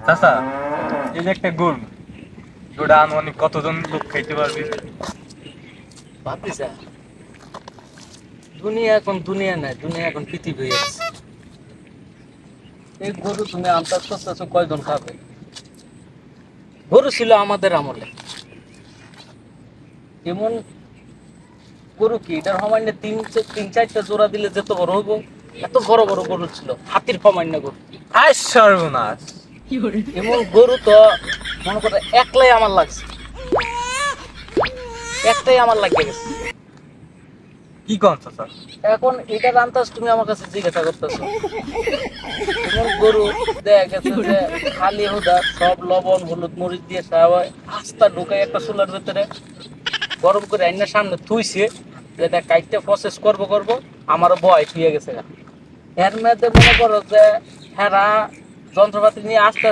চাচা, এই যে একটা গরু, ওটা আনুমানিক কতজন লোক খাইতে পারবে? ভাবতেছ দুনিয়া এখন দুনিয়া নাই, দুনিয়া এখন পৃথিবী হয়ে গেছে। এই গরু তুমি আন্দাজ করতেছো কয়জন খাবে? গরু ছিল আমাদের আমলে, এমন গরু কি এটার সমান্য তিন চারটা জোড়া দিলে যেত বড় হইব, এত বড় বড় গরু ছিল, হাতির সমান্য গরু। আয় সর্বনাশ! এমন গরু তো মনে করে একলাই আমার লাগছে, একটাই আমার লাগিয়ে গেছে। কি কন চাচা? এখন এটার আন্দাজ তুমি আমার কাছে জিজ্ঞাসা করতেছো? এমন গরু দেখা গেছে যে খালি হুদা সব লবণ হলুদ মরিচ দিয়ে সবাই আস্তা ঢুকাই একটা চুলার ভিতরে গরম করে আইনার সামনে থুইছে, যেটা কাইটটা প্রসেস করবো আমারও ভয় থুয়ে গেছে। এর মধ্যে মনে করো যে হেরা যন্ত্রপাতি নিয়ে আস্তে